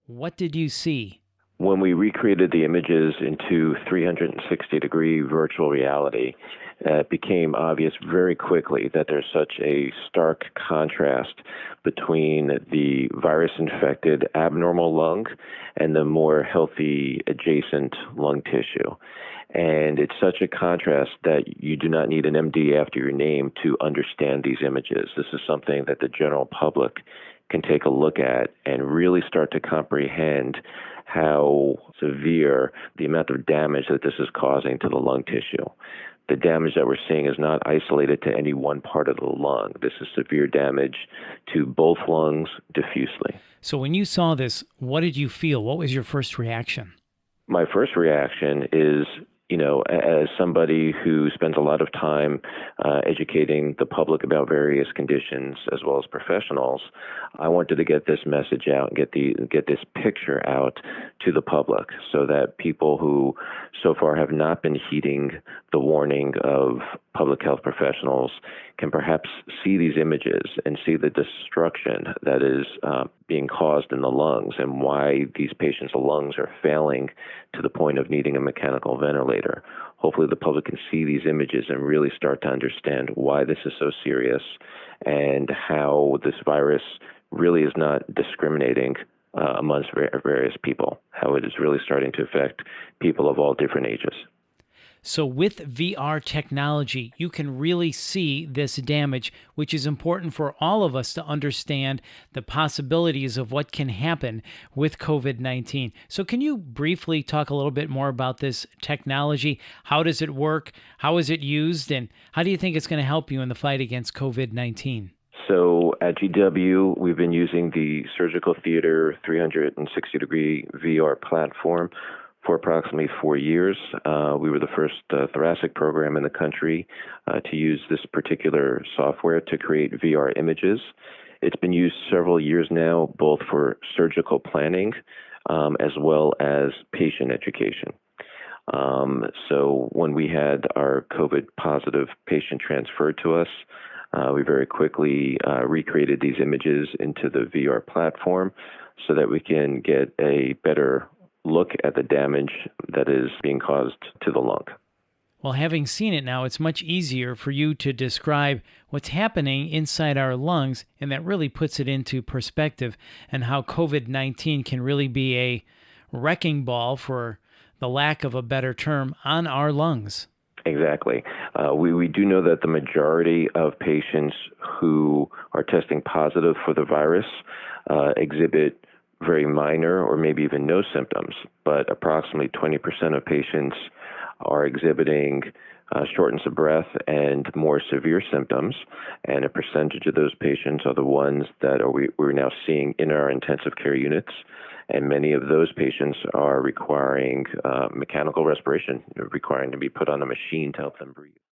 What did you see? When we recreated the images into 360-degree virtual reality, it became obvious very quickly that there's such a stark contrast between the virus infected abnormal lung and the more healthy adjacent lung tissue. And it's such a contrast that you do not need an MD after your name to understand these images. This is something that the general public can take a look at and really start to comprehend how severe the amount of damage that this is causing to the lung tissue. The damage that we're seeing is not isolated to any one part of the lung. This is severe damage to both lungs diffusely. So, when you saw this, what did you feel? What was your first reaction? My first reaction is, as somebody who spends a lot of time educating the public about various conditions as well as professionals, I wanted to get this message out and get this picture out to the public so that people who so far have not been heeding the warning of public health professionals can perhaps see these images and see the destruction that is being caused in the lungs and why these patients' lungs are failing to the point of needing a mechanical ventilator. Hopefully the public can see these images and really start to understand why this is so serious and how this virus really is not discriminating amongst various people, how it is really starting to affect people of all different ages. So, with VR technology, you can really see this damage, which is important for all of us to understand the possibilities of what can happen with COVID-19. So, can you briefly talk a little bit more about this technology? How does it work? How is it used? And how do you think it's going to help you in the fight against COVID-19? So at GW, we've been using the Surgical Theater 360-degree VR platform for approximately 4 years. We were the first thoracic program in the country to use this particular software to create VR images. It's been used several years now, both for surgical planning as well as patient education. So when we had our COVID positive patient transferred to us, we very quickly recreated these images into the VR platform so that we can get a better look at the damage that is being caused to the lung. Well, having seen it now, it's much easier for you to describe what's happening inside our lungs, and that really puts it into perspective and how COVID-19 can really be a wrecking ball, for the lack of a better term, on our lungs. Exactly. We do know that the majority of patients who are testing positive for the virus exhibit very minor or maybe even no symptoms, but approximately 20% of patients are exhibiting shortness of breath and more severe symptoms, and a percentage of those patients are the ones that we're now seeing in our intensive care units, and many of those patients are requiring mechanical respiration, requiring to be put on a machine to help them breathe.